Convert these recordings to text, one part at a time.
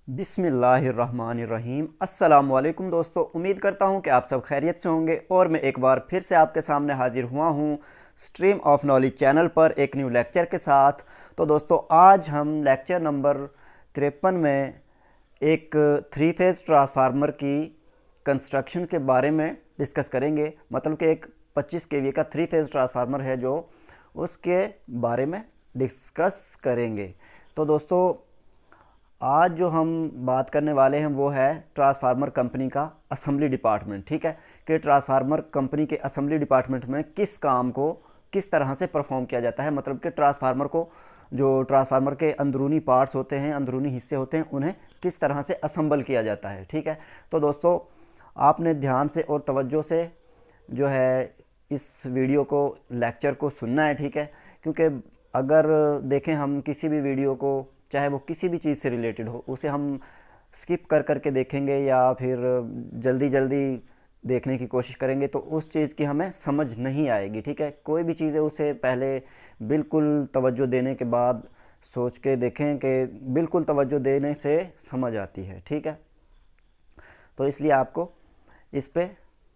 बिस्मिल्लाहिर्रहमानिर्रहीम। अस्सलामुअलैकुम दोस्तों, उम्मीद करता हूँ कि आप सब खैरियत से होंगे और मैं एक बार फिर से आपके सामने हाजिर हुआ हूँ स्ट्रीम ऑफ नॉलेज चैनल पर एक न्यू लेक्चर के साथ। तो दोस्तों, आज हम लेक्चर नंबर 53 में एक 3 फेज़ ट्रांसफार्मर की कंस्ट्रक्शन के बारे में डिस्कस करेंगे। मतलब कि एक 25 केवी का 3 फेज़ ट्रांसफार्मर है जो उसके बारे में डिस्कस करेंगे। तो दोस्तों, आज जो हम बात करने वाले हैं वो है ट्रांसफार्मर कंपनी का असेंबली डिपार्टमेंट। ठीक है, कि ट्रांसफार्मर कंपनी के असेंबली डिपार्टमेंट में किस काम को किस तरह से परफॉर्म किया जाता है। मतलब कि ट्रांसफार्मर को, जो ट्रांसफार्मर के अंदरूनी पार्ट्स होते हैं, अंदरूनी हिस्से होते हैं, उन्हें किस तरह से असेंबल किया जाता है। ठीक है, तो दोस्तों आपने ध्यान से और तवज्जो से जो है इस वीडियो को, लेक्चर को सुनना है। ठीक है, क्योंकि अगर देखें हम किसी भी वीडियो को, चाहे वो किसी भी चीज़ से रिलेटेड हो, उसे हम स्किप कर करके देखेंगे या फिर जल्दी जल्दी देखने की कोशिश करेंगे तो उस चीज़ की हमें समझ नहीं आएगी। ठीक है, कोई भी चीज़ है उसे पहले बिल्कुल तवज्जो देने के बाद सोच के देखें कि बिल्कुल तवज्जो देने से समझ आती है। ठीक है, तो इसलिए आपको इस पे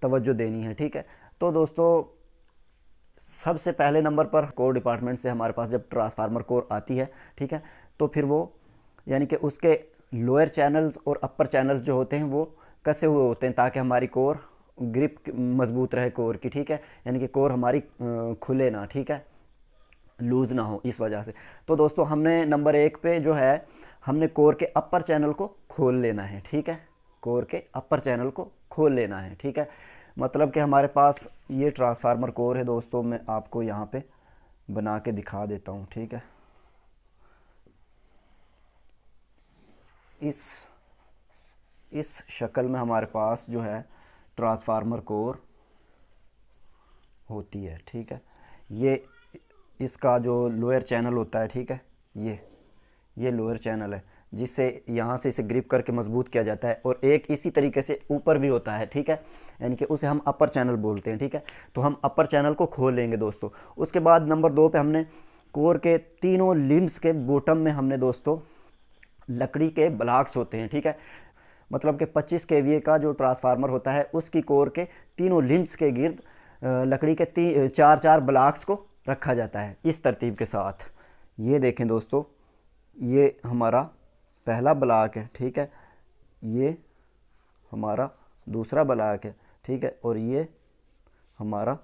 तवज्जो देनी है। ठीक है, तो दोस्तों सबसे पहले नंबर पर कोर डिपार्टमेंट से हमारे पास जब ट्रांसफार्मर कोर आती है, ठीक है, तो फिर वो यानी कि उसके लोअर चैनल्स और अपर चैनल्स जो होते हैं वो कसे हुए होते हैं ताकि हमारी कोर ग्रिप मजबूत रहे कोर की। ठीक है, यानी कि कोर हमारी खुले ना, ठीक है, लूज़ ना हो, इस वजह से। तो दोस्तों हमने नंबर 1 पे जो है हमने कोर के अपर चैनल को खोल लेना है। ठीक है, कोर के अपर चैनल को खोल लेना है। ठीक है, मतलब कि हमारे पास ये ट्रांसफार्मर कोर है दोस्तों, मैं आपको यहाँ पे बना के दिखा देता हूँ। ठीक है, इस शक्ल में हमारे पास जो है ट्रांसफार्मर कोर होती है। ठीक है, ये इसका जो लोअर चैनल होता है, ठीक है, ये लोअर चैनल है जिससे यहाँ से इसे ग्रिप करके मजबूत किया जाता है, और एक इसी तरीके से ऊपर भी होता है। ठीक है, यानी कि उसे हम अपर चैनल बोलते हैं। ठीक है, तो हम अपर चैनल को खोल लेंगे दोस्तों। उसके बाद नंबर 2 पे हमने कोर के तीनों लिम्स के बॉटम में हमने दोस्तों लकड़ी के ब्लॉक्स होते हैं। ठीक है, मतलब कि 25 केवीए का जो ट्रांसफार्मर होता है उसकी कोर के तीनों लिम्स के गिर्द लकड़ी के 4-4 ब्लॉक्स को रखा जाता है इस तरतीब के साथ। ये देखें दोस्तों, ये हमारा पहला ब्लॉक है। ठीक है, ये हमारा दूसरा ब्लॉक है। ठीक है, और ये हमारा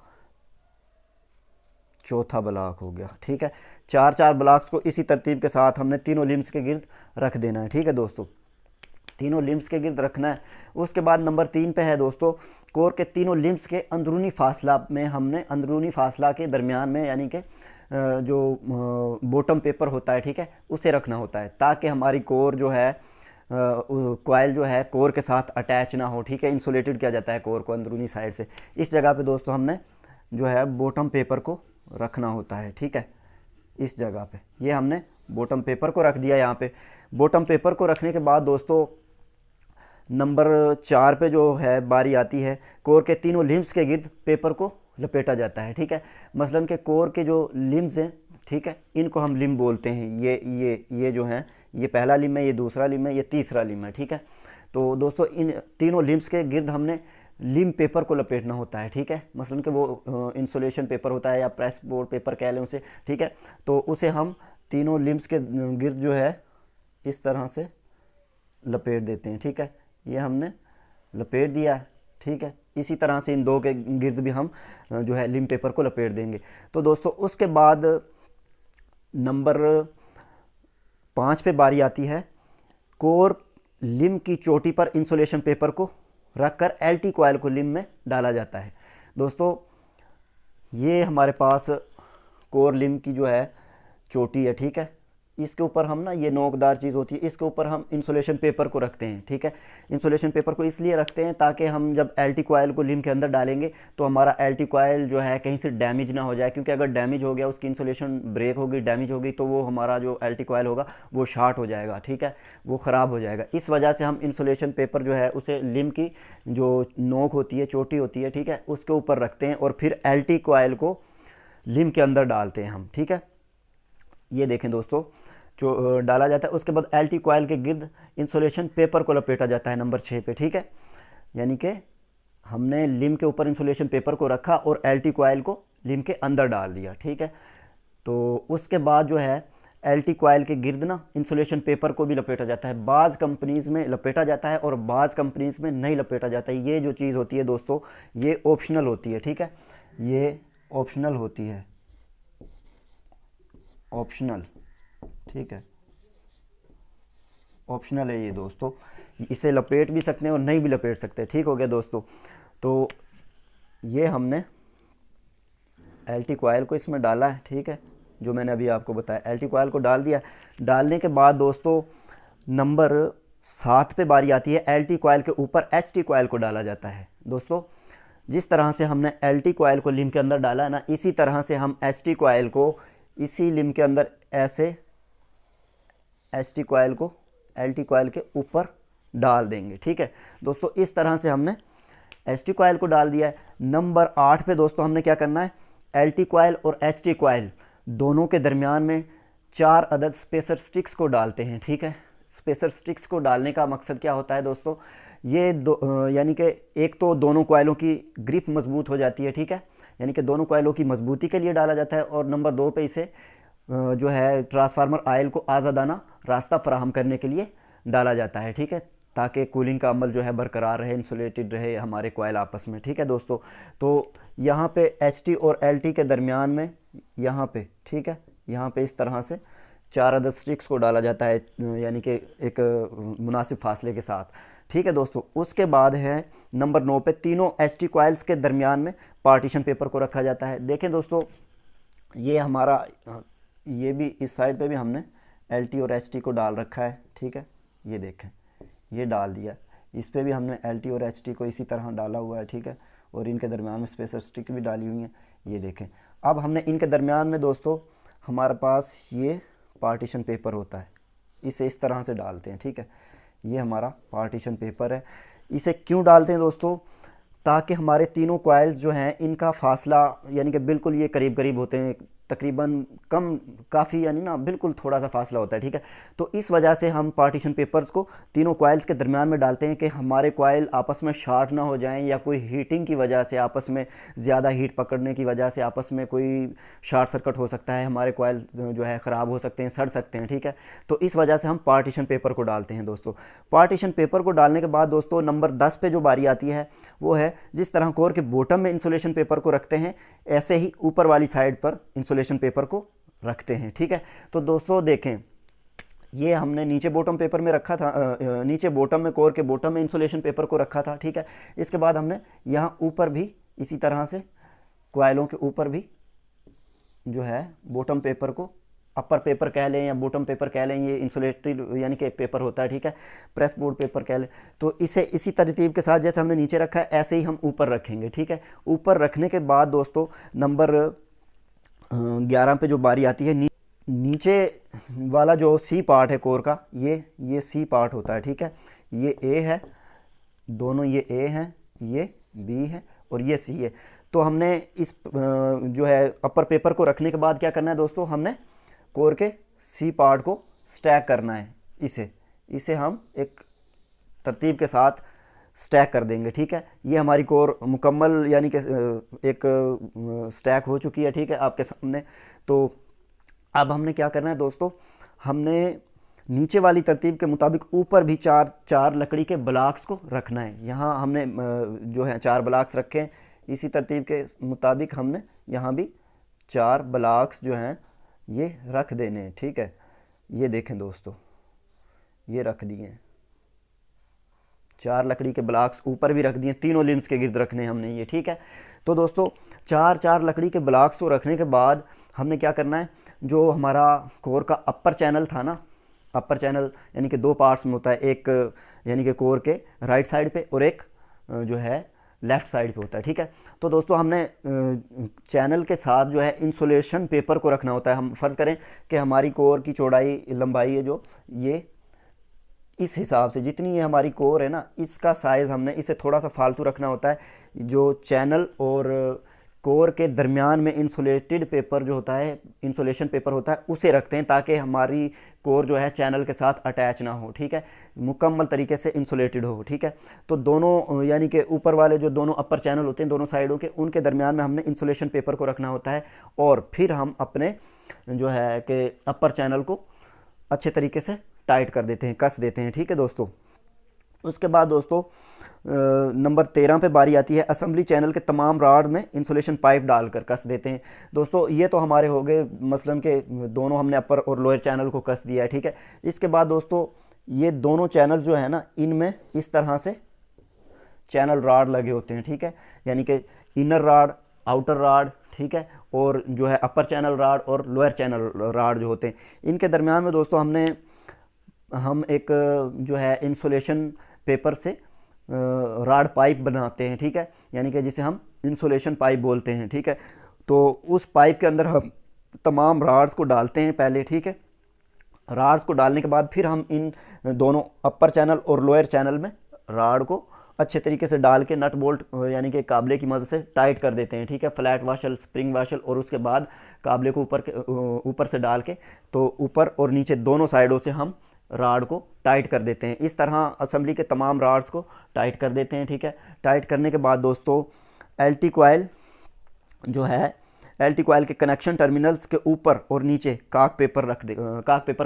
चौथा ब्लॉक हो गया। ठीक है, 4-4 ब्लॉक्स को इसी तरतीब के साथ हमने तीनों लिम्स के गिर्द रख देना है। ठीक है दोस्तों, तीनों लिम्स के गिर्द रखना है। उसके बाद नंबर 3 पे है दोस्तों, कोर के तीनों लिम्स के अंदरूनी फासला में हमने, अंदरूनी फासला के दरमियान में, यानी कि जो बॉटम पेपर होता है, ठीक है, उसे रखना होता है ताकि हमारी कोर जो है, कॉइल जो है कोर के साथ अटैच ना हो। ठीक है, इंसुलेटेड किया जाता है कोर को अंदरूनी साइड से। इस जगह पे दोस्तों हमने जो है बॉटम पेपर को रखना होता है। ठीक है, इस जगह पे ये हमने बॉटम पेपर को रख दिया। यहाँ पे बॉटम पेपर को रखने के बाद दोस्तों नंबर 4 पे जो है बारी आती है, कोर के तीनों लिम्स के गिर्द पेपर को लपेटा जाता है। ठीक है, मसलन के कोर के जो लिम्स हैं, ठीक है, इनको हम लिम बोलते हैं। ये जो हैं, ये पहला लिम है, ये दूसरा लिम है, ये तीसरा लिम है। ठीक है, तो दोस्तों इन तीनों लिम्स के गिर्द हमने लिम पेपर को लपेटना होता है। ठीक है, मसलन कि वो इंसुलेशन पेपर होता है या प्रेस बोर्ड पेपर कह लें उसे। ठीक है, तो उसे हम तीनों लिम्स के गिर्द जो है इस तरह से लपेट देते हैं। ठीक है, ये हमने लपेट दिया है। ठीक है, इसी तरह से इन दो के गिर्द भी हम जो है लिम पेपर को लपेट देंगे। तो दोस्तों उसके बाद नंबर 5 पे बारी आती है, कोर लिम की चोटी पर इंसुलेशन पेपर को रखकर एल्टी कॉइल को लिम में डाला जाता है। दोस्तों ये हमारे पास कोर लिम की जो है चोटी है। ठीक है, इसके ऊपर हम ना, ये नोकदार चीज़ होती है, इसके ऊपर हम इंसुलेशन पेपर को रखते हैं। ठीक है, इंसुलेशन पेपर को इसलिए रखते हैं ताकि हम जब एल्टी कॉइल को लिम के अंदर डालेंगे तो हमारा एल्टी कॉइल जो है कहीं से डैमेज ना हो जाए, क्योंकि अगर डैमेज हो गया, उसकी इंसुलेशन ब्रेक होगी, डैमेज होगी, तो वो हमारा जो एल्टी कॉइल होगा वो शॉर्ट हो जाएगा। ठीक है, वो ख़राब हो जाएगा। इस वजह से हम इंसुलेशन पेपर जो है उसे लिम की जो नोक होती है, चोटी होती है, ठीक है, उसके ऊपर रखते हैं और फिर एल्टी कॉइल को लिम के अंदर डालते हैं हम, ठीक है। ये देखें दोस्तों, जो डाला जाता है, उसके बाद एल्टी कॉयल के गिर्द इंसुलेशन पेपर को लपेटा जाता है नंबर 6 पे, ठीक है। यानी कि हमने लिम के ऊपर इंसुलेशन पेपर को रखा और एल्टी कॉयल को लिम के अंदर डाल दिया, ठीक है। तो उसके बाद जो है एल्टी कॉयल के गिर्द ना इंसुलेशन पेपर को भी लपेटा जाता है। बाज़ कंपनीज़ में लपेटा जाता है और बाज़ कंपनीज़ में नहीं लपेटा जाता है। ये जो चीज़ होती है दोस्तों, ये ऑप्शनल होती है, ठीक है। ये ऑप्शनल होती है, ऑप्शनल, ठीक है, ऑप्शनल है ये दोस्तों। इसे लपेट भी सकते हैं और नहीं भी लपेट सकते, ठीक हो गया दोस्तों। तो ये हमने एल्टी कॉयल को इसमें डाला है, ठीक है, जो मैंने अभी आपको बताया। एल्टी कॉयल को डाल दिया। डालने के बाद दोस्तों नंबर 7 पे बारी आती है। एल्टी कॉयल के ऊपर एचटी कॉयल को डाला जाता है दोस्तों। जिस तरह से हमने एल्टी कॉयल को लिम के अंदर डाला है ना, इसी तरह से हम एचटी कॉयल को इसी लिम के अंदर ऐसे एचटी कॉयल को एल्टी कॉयल के ऊपर डाल देंगे, ठीक है दोस्तों। इस तरह से हमने एचटी कॉयल को डाल दिया है। नंबर 8 पे दोस्तों हमने क्या करना है, एल्टी कॉयल और एचटी कॉयल दोनों के दरमियान में 4 अदद स्पेसर स्टिक्स को डालते हैं, ठीक है। स्पेसर स्टिक्स को डालने का मकसद क्या होता है दोस्तों, ये यानी कि एक तो दोनों कॉयलों की ग्रिप मजबूत हो जाती है, ठीक है, यानी कि दोनों कॉयलों की मजबूती के लिए डाला जाता है। और नंबर 2 पे इसे जो है ट्रांसफार्मर आयल को आज़ादाना रास्ता फराहम करने के लिए डाला जाता है, ठीक है, ताकि कूलिंग का अमल जो है बरकरार रहे, इंसुलेटेड रहे हमारे कॉयल आपस में, ठीक है दोस्तों। तो यहाँ पे एचटी और एलटी के दरमियान में यहाँ पे, ठीक है, यहाँ पे इस तरह से 4 अदद स्टिक्स को डाला जाता है, यानी कि एक मुनासिब फासले के साथ, ठीक है दोस्तों। उसके बाद है नंबर 9 पे तीनों एचटी कॉइल्स के दरमियान में पार्टीशन पेपर को रखा जाता है। देखें दोस्तों, ये हमारा ये भी इस साइड पे भी हमने एलटी और एचटी को डाल रखा है, ठीक है, ये देखें, ये डाल दिया। इस पे भी हमने एलटी और एचटी को इसी तरह डाला हुआ है, ठीक है, और इनके दरमियान में स्पेसर स्टिक भी डाली हुई है, ये देखें। अब हमने इनके दरमियान में दोस्तों हमारे पास ये पार्टीशन पेपर होता है, इसे इस तरह से डालते हैं, ठीक है। ये हमारा पार्टीशन पेपर है। इसे क्यों डालते हैं दोस्तों, ताकि हमारे तीनों कॉइल्स जो हैं इनका फासला यानी कि बिल्कुल ये करीब करीब होते हैं, तकरीबन कम काफ़ी यानी ना बिल्कुल थोड़ा सा फासला होता है, ठीक है। तो इस वजह से हम पार्टीशन पेपर्स को तीनों कॉइल्स के दरमियान में डालते हैं कि हमारे कॉइल आपस में शॉर्ट ना हो जाएं, या कोई हीटिंग की वजह से आपस में ज़्यादा हीट पकड़ने की वजह से आपस में कोई शॉर्ट सर्किट हो सकता है, हमारे कॉइल जो है ख़राब हो सकते हैं, सड़ सकते हैं, ठीक है। तो इस वजह से हम पार्टीशन पेपर को डालते हैं दोस्तों। पार्टीशन पेपर को डालने के बाद दोस्तों नंबर 10 पे जो बारी आती है वो है, जिस तरह कोर के बॉटम में इंसुलेशन पेपर को रखते हैं, ऐसे ही ऊपर वाली साइड पर इंसुलेशन पेपर को रखते हैं, ठीक है। तो दोस्तों देखें, ये हमने नीचे बॉटम पेपर में रखा था, नीचे बॉटम में कोर के बॉटम में इंसुलेशन पेपर को रखा था, ठीक है। इसके बाद हमने यहाँ ऊपर भी इसी तरह से कॉइलों के ऊपर भी जो है बॉटम पेपर को, अपर पेपर कह लें या बॉटम पेपर कह लें, ये इंसुलेटेड यानी कि पेपर होता है, ठीक है, प्रेस बोर्ड पेपर कह लें। तो इसे इसी तरतीब के साथ जैसे हमने नीचे रखा है ऐसे ही हम ऊपर रखेंगे, ठीक है। ऊपर रखने के बाद दोस्तों नंबर 11 पे जो बारी आती है, नीचे वाला जो सी पार्ट है कोर का, ये सी पार्ट होता है, ठीक है। ये ए है, दोनों ये ए हैं, ये बी है और ये सी है। तो हमने इस जो है अपर पेपर को रखने के बाद क्या करना है दोस्तों, हमने कोर के सी पार्ट को स्टैक करना है। इसे हम एक तरतीब के साथ स्टैक कर देंगे, ठीक है। ये हमारी कोर मुकम्मल यानी कि एक स्टैक हो चुकी है, ठीक है, आपके सामने। तो अब हमने क्या करना है दोस्तों, हमने नीचे वाली तरतीब के मुताबिक ऊपर भी चार लकड़ी के ब्लॉक्स को रखना है। यहाँ हमने जो है 4 ब्लॉक्स रखे हैं, इसी तरतीब के मुताबिक हमने यहाँ भी 4 ब्लॉक्स जो हैं ये रख देने हैं, ठीक है। ये देखें दोस्तों, ये रख दिए हैं 4 लकड़ी के ब्लॉक्स, ऊपर भी रख दिए, तीनों लिम्स के गिर्द रखने हैं हमने ये, ठीक है। तो दोस्तों 4 लकड़ी के ब्लॉक्स को रखने के बाद हमने क्या करना है, जो हमारा कोर का अपर चैनल था ना, अपर चैनल यानी कि 2 पार्ट्स में होता है, एक यानी कि कोर के राइट साइड पे और एक जो है लेफ़्ट साइड पे होता है, ठीक है। तो दोस्तों हमने चैनल के साथ जो है इंसुलेशन पेपर को रखना होता है। हम फ़र्ज़ करें कि हमारी कोर की चौड़ाई लंबाई है जो ये इस हिसाब से, जितनी ये हमारी कोर है ना, इसका साइज़ हमने इसे थोड़ा सा फालतू रखना होता है। जो चैनल और कोर के दरमियान में इंसुलेटेड पेपर जो होता है, इंसुलेशन पेपर होता है, उसे रखते हैं ताकि हमारी कोर जो है चैनल के साथ अटैच ना हो, ठीक है, मुकम्मल तरीके से इंसुलेटेड हो, ठीक है। तो दोनों यानी कि ऊपर वाले जो दोनों अपर चैनल होते हैं दोनों साइडों के, उनके दरमियान में हमने इंसुलेशन पेपर को रखना होता है और फिर हम अपने जो है कि अपर चैनल को अच्छे तरीके से टाइट कर देते हैं, कस देते हैं, ठीक है दोस्तों। उसके बाद दोस्तों नंबर 13 पे बारी आती है, असेंबली चैनल के तमाम राड में इंसुलेशन पाइप डालकर कस देते हैं। दोस्तों ये तो हमारे हो गए मसलन के दोनों हमने अपर और लोअर चैनल को कस दिया है, ठीक है। इसके बाद दोस्तों ये दोनों चैनल जो है ना, इनमें इस तरह से चैनल राड लगे होते हैं, ठीक है, यानी कि इनर राड, आउटर राड, ठीक है, और जो है अपर चैनल राड और लोअर चैनल राड जो होते हैं, इनके दरमियान में दोस्तों हम एक जो है इंसुलेशन पेपर से राड पाइप बनाते हैं, ठीक है, यानी कि जिसे हम इंसुलेशन पाइप बोलते हैं, ठीक है। तो उस पाइप के अंदर हम तमाम राड्स को डालते हैं पहले, ठीक है। राड्स को डालने के बाद फिर हम इन दोनों अपर चैनल और लोअर चैनल में राड को अच्छे तरीके से डाल के नट बोल्ट यानी कि काबले की मदद से टाइट कर देते हैं, ठीक है, फ्लैट वाशल, स्प्रिंग वाशल, और उसके बाद काबले को ऊपर से डाल के तो ऊपर और नीचे दोनों साइडों से हम राड को टाइट कर देते हैं। इस तरह असेंबली के तमाम राड्स को टाइट कर देते हैं, ठीक है। टाइट करने के बाद दोस्तों एलटी कॉइल जो है, एलटी कॉइल के कनेक्शन टर्मिनल्स के ऊपर और नीचे काक पेपर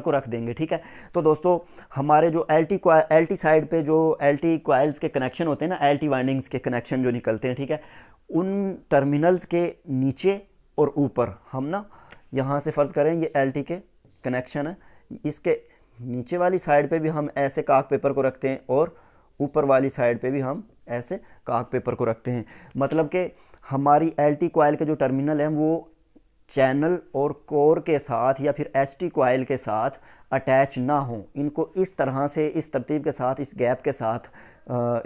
को रख देंगे, ठीक है। तो दोस्तों हमारे जो एलटी साइड पे जो एलटी कॉइल्स के कनेक्शन होते हैं ना, एलटी वाइंडिंग्स के कनेक्शन जो निकलते हैं, ठीक है, उन टर्मिनल्स के नीचे और ऊपर हम ना यहाँ से फ़र्ज़ करें ये एलटी के कनेक्शन है, इसके नीचे वाली साइड पे भी हम ऐसे काक पेपर को रखते हैं और ऊपर वाली साइड पे भी हम ऐसे काक पेपर को रखते हैं। मतलब कि हमारी एलटी कॉइल के जो टर्मिनल हैं वो चैनल और कोर के साथ या फिर एचटी कॉइल के साथ अटैच ना हो, इनको इस तरह से, इस तरतीब के साथ, इस गैप के साथ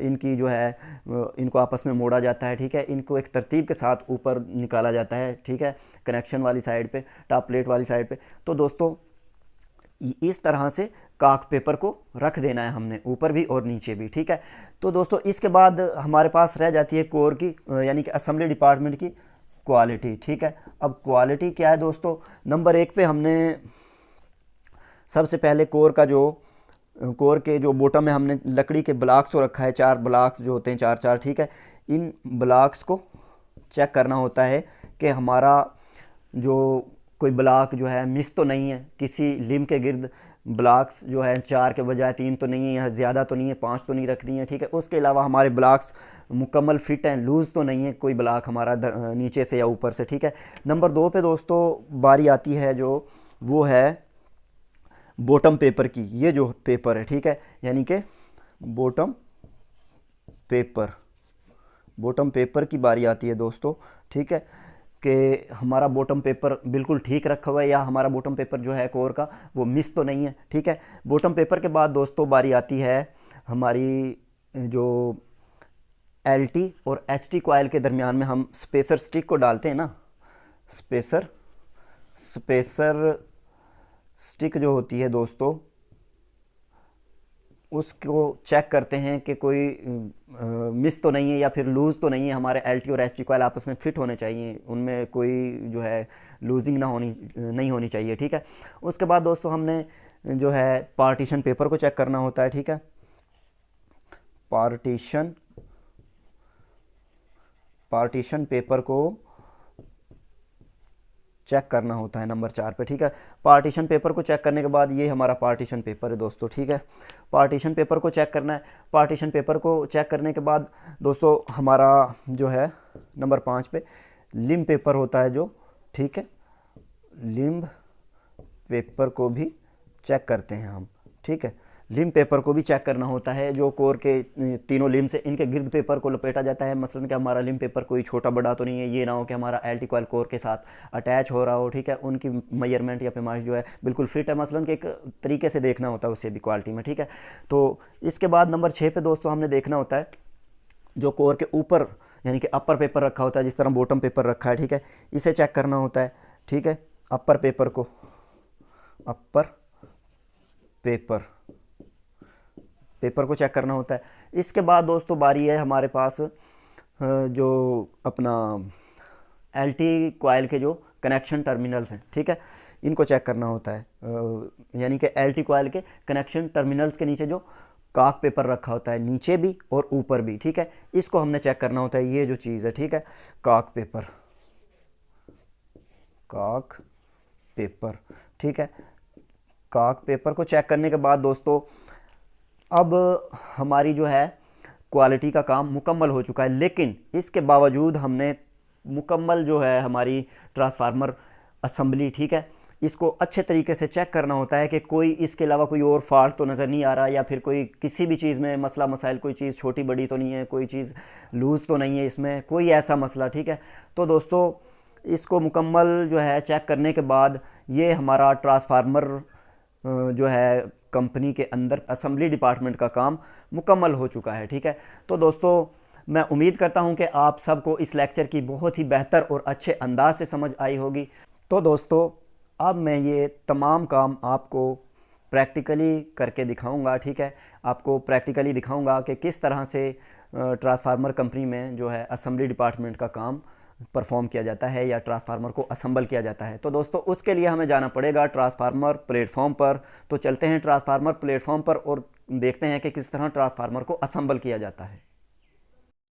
इनकी जो है इनको आपस में मोड़ा जाता है, ठीक है, इनको एक तरतीब के साथ ऊपर निकाला जाता है, ठीक है, कनेक्शन वाली साइड पे, टॉप प्लेट वाली साइड पे। तो दोस्तों इस तरह से काक पेपर को रख देना है हमने ऊपर भी और नीचे भी, ठीक है। तो दोस्तों इसके बाद हमारे पास रह जाती है कोर की यानी कि असेंबली डिपार्टमेंट की क्वालिटी, ठीक है। अब क्वालिटी क्या है दोस्तों, नंबर 1 पे हमने सबसे पहले कोर के जो बॉटम में हमने लकड़ी के ब्लॉक्स को रखा है, 4 ब्लॉक्स जो होते हैं 4-4, ठीक है। इन ब्लॉक्स को चेक करना होता है कि हमारा जो कोई ब्लॉक जो है मिस तो नहीं है, किसी लिम के गिर्द ब्लॉक्स जो है 4 के बजाय 3 तो नहीं है, या ज़्यादा तो नहीं है, 5 तो नहीं रख दी हैं, ठीक है। उसके अलावा हमारे ब्लॉक्स मुकम्मल फिट हैं, लूज़ तो नहीं है कोई ब्लॉक हमारा नीचे से या ऊपर से, ठीक है। नंबर 2 पे दोस्तों बारी आती है जो वो है बॉटम पेपर की, ये जो पेपर है, ठीक है, यानी कि बॉटम पेपर की बारी आती है दोस्तों, ठीक है, कि हमारा बॉटम पेपर बिल्कुल ठीक रखा हुआ है या हमारा बॉटम पेपर जो है कोर का वो मिस तो नहीं है, ठीक है। बॉटम पेपर के बाद दोस्तों बारी आती है हमारी जो एलटी और एचटी कॉइल के दरमियान में हम स्पेसर स्टिक को डालते हैं ना, स्पेसर स्टिक जो होती है दोस्तों, उसको चेक करते हैं कि कोई मिस तो नहीं है या फिर लूज़ तो नहीं है, हमारे एलटी और एचटी कॉइल आपस में फिट होने चाहिए, उनमें कोई जो है लूजिंग नहीं होनी चाहिए, ठीक है। उसके बाद दोस्तों हमने जो है पार्टीशन पेपर को चेक करना होता है, ठीक है। पार्टीशन पेपर को चेक करना होता है नंबर 4 पे, ठीक है। पार्टीशन पेपर को चेक करने के बाद ये हमारा पार्टीशन पेपर है दोस्तों, ठीक है। पार्टीशन पेपर को चेक करना है। पार्टीशन पेपर को चेक करने के बाद दोस्तों हमारा जो है नंबर 5 पे लिम्ब पेपर होता है जो, ठीक है, लिम्ब पेपर को भी चेक करते हैं हम, ठीक है। लिम्ब पेपर को भी चेक करना होता है, जो कोर के तीनों लिम्ब से इनके गिर्द पेपर को लपेटा जाता है, मसलन कि हमारा लिम्ब पेपर कोई छोटा बड़ा तो नहीं है, ये ना हो कि हमारा एलटी कॉइल कोर के साथ अटैच हो रहा हो, ठीक है। उनकी मेजरमेंट या पैमाइश जो है बिल्कुल फिट है, मसलन कि एक तरीके से देखना होता है उससे भी क्वालिटी में, ठीक है। तो इसके बाद नंबर 6 पे दोस्तों हमने देखना होता है जो कोर के ऊपर यानी कि अपर पेपर रखा होता है, जिस तरह बॉटम पेपर रखा है, ठीक है, इसे चेक करना होता है, ठीक है। अपर पेपर को चेक करना होता है। इसके बाद दोस्तों बारी है हमारे पास जो अपना एलटी कॉयल के जो कनेक्शन टर्मिनल्स हैं, ठीक है, इनको चेक करना होता है। यानी कि एलटी कॉयल के कनेक्शन टर्मिनल्स के नीचे जो काक पेपर रखा होता है, नीचे भी और ऊपर भी, ठीक है, इसको हमने चेक करना होता है। ये जो चीज़ है, ठीक है, काक पेपर, काक पेपर, ठीक है, काक पेपर को चेक करने के बाद दोस्तों अब हमारी जो है क्वालिटी का काम मुकम्मल हो चुका है, लेकिन इसके बावजूद हमने मुकम्मल जो है हमारी ट्रांसफार्मर असम्बली, ठीक है, इसको अच्छे तरीके से चेक करना होता है कि कोई इसके अलावा कोई और फॉल्ट तो नज़र नहीं आ रहा, या फिर कोई किसी भी चीज़ में मसला मसाइल, कोई चीज़ छोटी बड़ी तो नहीं है, कोई चीज़ लूज़ तो नहीं है इसमें, कोई ऐसा मसला, ठीक है। तो दोस्तों इसको मुकम्मल जो है चेक करने के बाद ये हमारा ट्रांसफार्मर जो है कंपनी के अंदर असम्बली डिपार्टमेंट का काम मुकम्मल हो चुका है, ठीक है। तो दोस्तों मैं उम्मीद करता हूं कि आप सबको इस लेक्चर की बहुत ही बेहतर और अच्छे अंदाज से समझ आई होगी। तो दोस्तों अब मैं ये तमाम काम आपको प्रैक्टिकली करके दिखाऊंगा, ठीक है, आपको प्रैक्टिकली दिखाऊंगा कि किस तरह से ट्रांसफार्मर कंपनी में जो है असम्बली डिपार्टमेंट का काम परफॉर्म किया जाता है या ट्रांसफार्मर को असम्बल किया जाता है। तो दोस्तों उसके लिए हमें जाना पड़ेगा ट्रांसफार्मर प्लेटफॉर्म पर। तो चलते हैं ट्रांसफार्मर प्लेटफॉर्म पर और देखते हैं कि किस तरह ट्रांसफार्मर को असम्बल किया जाता है।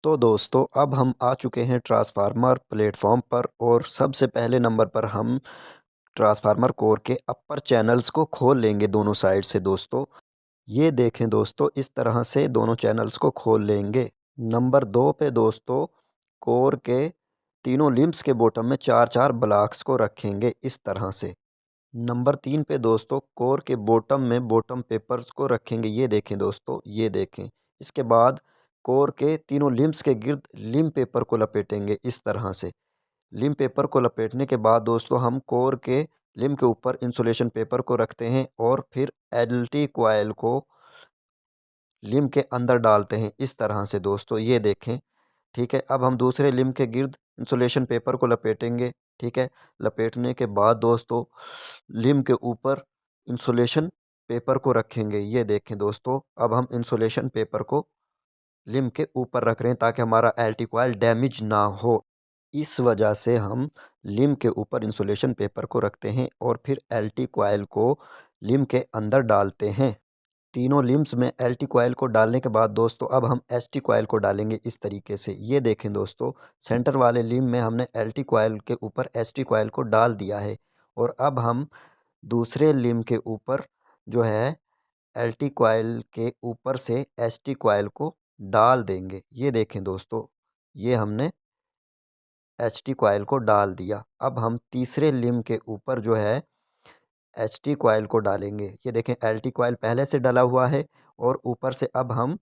तो दोस्तों अब हम आ चुके हैं ट्रांसफार्मर प्लेटफॉर्म पर और सबसे पहले नंबर पर हम ट्रांसफार्मर कोर के अपर चैनल्स को खोल लेंगे दोनों साइड से। दोस्तों ये देखें दोस्तों, इस तरह से दोनों चैनल्स को खोल लेंगे। नंबर 2 पे दोस्तों कोर के तीनों लिम्स के बॉटम में 4-4 ब्लॉक्स को रखेंगे इस तरह से। नंबर 3 पे दोस्तों कोर के बॉटम में बॉटम पेपर्स को रखेंगे। ये देखें दोस्तों, ये देखें। इसके बाद कोर के तीनों लिम्स के गिर्द लिम पेपर को लपेटेंगे इस तरह से। लिम पेपर को लपेटने के बाद दोस्तों हम कोर के लिम के ऊपर इंसुलेशन पेपर को रखते हैं और फिर एलटी कॉइल को लिम के अंदर डालते हैं इस तरह से। दोस्तों ये देखें, ठीक है। अब हम दूसरे लिम के गिर्द इंसुलेशन पेपर को लपेटेंगे, ठीक है। लपेटने के बाद दोस्तों लिम के ऊपर इंसुलेशन पेपर को रखेंगे। ये देखें दोस्तों, अब हम इंसुलेशन पेपर को लिम के ऊपर रख रहे हैं ताकि हमारा एल्टी कॉइल डैमेज ना हो। इस वजह से हम लिम के ऊपर इंसुलेशन पेपर को रखते हैं और फिर एल्टी कॉइल को लिम के अंदर डालते हैं। तीनों लिम्स में एल्टी कॉइल को डालने के बाद दोस्तों अब हम एसटी कॉइल को डालेंगे इस तरीके से। ये देखें दोस्तों, सेंटर वाले लिम में हमने एल्टी कॉइल के ऊपर एसटी कॉइल को डाल दिया है और अब हम दूसरे लिम के ऊपर जो है एल्टी कॉइल के ऊपर से एसटी कॉइल को डाल देंगे। ये देखें दोस्तों, ये हमने एचटी कॉइल को डाल दिया। अब हम तीसरे लिम के ऊपर जो है एचटी कॉइल को डालेंगे। ये देखें, एलटी कॉइल पहले से डला हुआ है और ऊपर से अब हम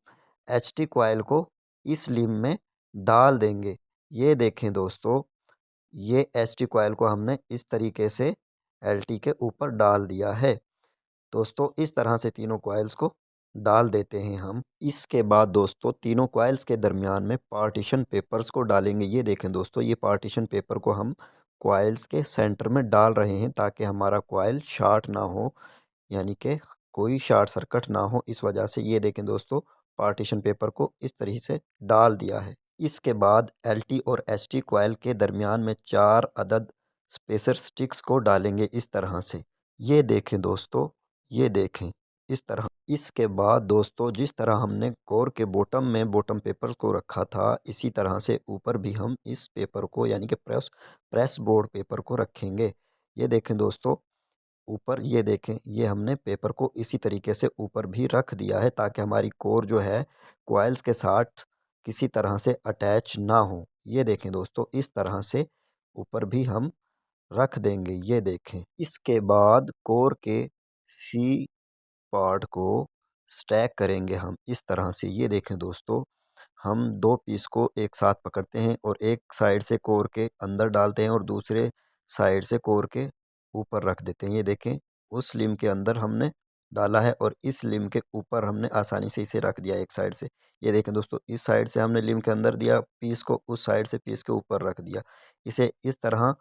एचटी कॉइल को इस लिम में डाल देंगे। ये देखें दोस्तों, ये एचटी कॉइल को हमने इस तरीके से एलटी के ऊपर डाल दिया है। दोस्तों इस तरह से तीनों कॉइल्स को डाल देते हैं हम। इसके बाद दोस्तों तीनों कॉइल्स के दरमियान में पार्टीशन पेपर्स को डालेंगे। ये देखें दोस्तों, ये पार्टीशन पेपर को हम कॉइल्स के सेंटर में डाल रहे हैं ताकि हमारा कॉइल शॉर्ट ना हो, यानी कि कोई शॉर्ट सर्किट ना हो। इस वजह से ये देखें दोस्तों, पार्टीशन पेपर को इस तरीके से डाल दिया है। इसके बाद एलटी और एसटी कॉइल के दरमियान में 4 अदद स्पेसर स्टिक्स को डालेंगे इस तरह से। ये देखें दोस्तों, ये देखें इस तरह। इसके बाद दोस्तों जिस तरह हमने कोर के बॉटम में बॉटम पेपर को रखा था, इसी तरह से ऊपर भी हम इस पेपर को यानी कि प्रेस बोर्ड पेपर को रखेंगे। ये देखें दोस्तों, ऊपर ये देखें, ये हमने पेपर को इसी तरीके से ऊपर भी रख दिया है ताकि हमारी कोर जो है कॉइल्स के साथ किसी तरह से अटैच ना हो। ये देखें दोस्तों, इस तरह से ऊपर भी हम रख देंगे। ये देखें। इसके बाद कोर के सी पार्ट को स्टैक करेंगे हम इस तरह से। ये देखें दोस्तों, हम 2 पीस को एक साथ पकड़ते हैं और एक साइड से कोर के अंदर डालते हैं और दूसरे साइड से कोर के ऊपर रख देते हैं। ये देखें, उस लिम के अंदर हमने डाला है और इस लिम के ऊपर हमने आसानी से इसे रख दिया एक साइड से। ये देखें दोस्तों, इस साइड से हमने लिम के अंदर दिया पीस को, उस साइड से पीस के ऊपर रख दिया। इसे इस तरह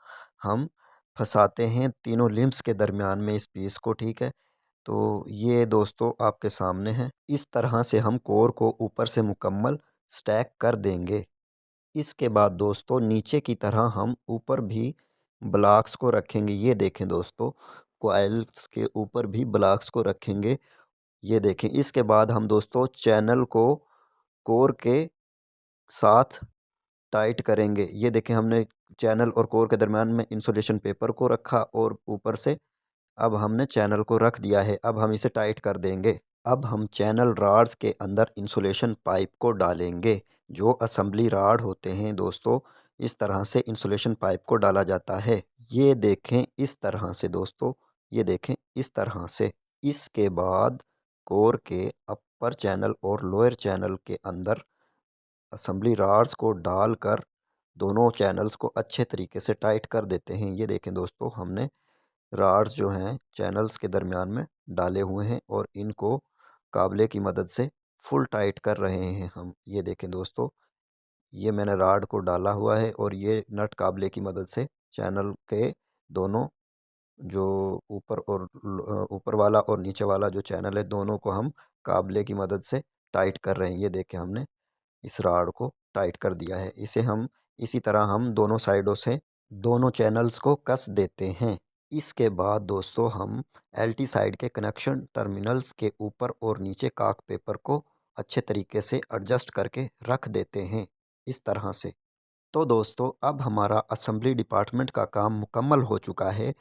हम फंसाते हैं तीनों लिम्स के दरमियान में इस पीस को, ठीक है। तो ये दोस्तों आपके सामने है। इस तरह से हम कोर को ऊपर से मुकम्मल स्टैक कर देंगे। इसके बाद दोस्तों नीचे की तरह हम ऊपर भी ब्लॉक्स को रखेंगे। ये देखें दोस्तों, कॉइल्स के ऊपर भी ब्लॉक्स को रखेंगे। ये देखें, इसके बाद हम दोस्तों चैनल को कोर के साथ टाइट करेंगे। ये देखें, हमने चैनल और कोर के दरम्यान में इंसुलेशन पेपर को रखा और ऊपर से अब हमने चैनल को रख दिया है। अब हम इसे टाइट कर देंगे। अब हम चैनल रॉड्स के अंदर इंसुलेशन पाइप को डालेंगे। जो असेंबली रॉड होते हैं दोस्तों, इस तरह से इंसुलेशन पाइप को डाला जाता है। ये देखें इस तरह से दोस्तों, ये देखें इस तरह से। इसके बाद कोर के अपर चैनल और लोअर चैनल के अंदर असेंबली रॉड्स को डालकर दोनों चैनल्स को अच्छे तरीके से टाइट कर देते हैं। ये देखें दोस्तों, हमने रॉड्स जो हैं चैनल्स के दरमियान में डाले हुए हैं और इनको काबले की मदद से फुल टाइट कर रहे हैं हम। ये देखें दोस्तों, ये मैंने रॉड को डाला हुआ है और ये नट काबले की मदद से चैनल के दोनों जो ऊपर वाला और नीचे वाला जो चैनल है, दोनों को हम काबले की मदद से टाइट कर रहे हैं। ये देखें, हमने इस रॉड को टाइट कर दिया है। इसे हम इसी तरह हम दोनों साइडों से दोनों चैनल्स को कस देते हैं। इसके बाद दोस्तों हम एलटी साइड के कनेक्शन टर्मिनल्स के ऊपर और नीचे काक पेपर को अच्छे तरीके से एडजस्ट करके रख देते हैं इस तरह से। तो दोस्तों अब हमारा असेंबली डिपार्टमेंट का काम मुकम्मल हो चुका है।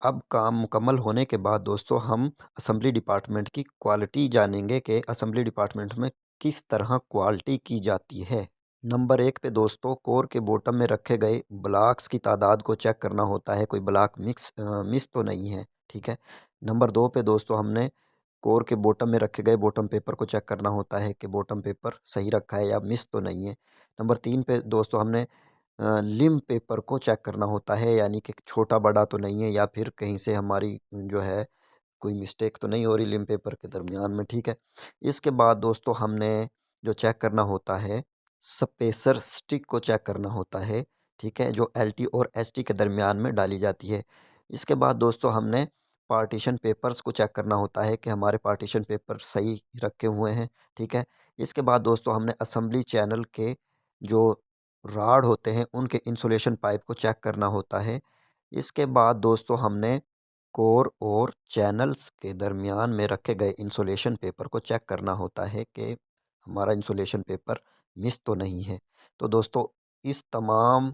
अब काम मुकम्मल होने के बाद दोस्तों हम असेंबली डिपार्टमेंट की क्वालिटी जानेंगे कि असेंबली डिपार्टमेंट में किस तरह क्वालिटी की जाती है। नंबर 1 पे दोस्तों कोर के बॉटम में रखे गए ब्लॉक्स की तादाद को चेक करना होता है, कोई ब्लॉक मिस तो नहीं है, ठीक है। नंबर 2 पे दोस्तों हमने कोर के बॉटम में रखे गए बॉटम पेपर को चेक करना होता है कि बॉटम पेपर सही रखा है या मिस तो नहीं है। नंबर 3 पे दोस्तों हमने लिम पेपर को चेक करना होता है, यानी कि छोटा बड़ा तो नहीं है या फिर कहीं से हमारी जो है कोई मिस्टेक तो नहीं हो रही लिम पेपर के दरमियान में, ठीक है। इसके बाद दोस्तों हमने जो चेक करना होता है, स्पेसर स्टिक को चेक करना होता है, ठीक है, जो एलटी और एसटी के दरमियान में डाली जाती है। इसके बाद दोस्तों हमने पार्टीशन पेपर्स को चेक करना होता है कि हमारे पार्टीशन पेपर सही रखे हुए हैं, ठीक है। इसके बाद दोस्तों हमने असेंबली चैनल के जो रॉड होते हैं उनके इंसुलेशन पाइप को चेक करना होता है। इसके बाद दोस्तों हमने कोर और चैनल्स के दरमियान में रखे गए इंसुलेशन पेपर को चेक करना होता है कि हमारा इंसुलेशन पेपर मिस तो नहीं है। तो दोस्तों इस तमाम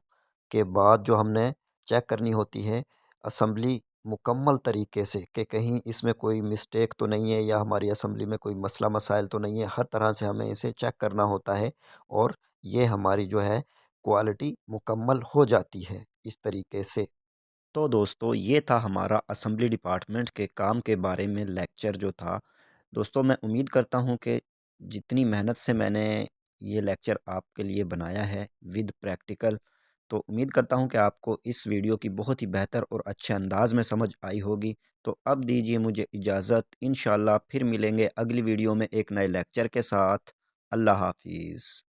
के बाद जो हमने चेक करनी होती है असेंबली मुकम्मल तरीके से कि कहीं इसमें कोई मिस्टेक तो नहीं है या हमारी असेंबली में कोई मसला मसाइल तो नहीं है, हर तरह से हमें इसे चेक करना होता है और ये हमारी जो है क्वालिटी मुकम्मल हो जाती है इस तरीके से। तो दोस्तों ये था हमारा असेंबली डिपार्टमेंट के काम के बारे में लेक्चर जो था। दोस्तों मैं उम्मीद करता हूँ कि जितनी मेहनत से मैंने ये लेक्चर आपके लिए बनाया है विद प्रैक्टिकल, तो उम्मीद करता हूँ कि आपको इस वीडियो की बहुत ही बेहतर और अच्छे अंदाज में समझ आई होगी। तो अब दीजिए मुझे इजाज़त, इंशाल्लाह फिर मिलेंगे अगली वीडियो में एक नए लेक्चर के साथ। अल्लाह हाफिज़।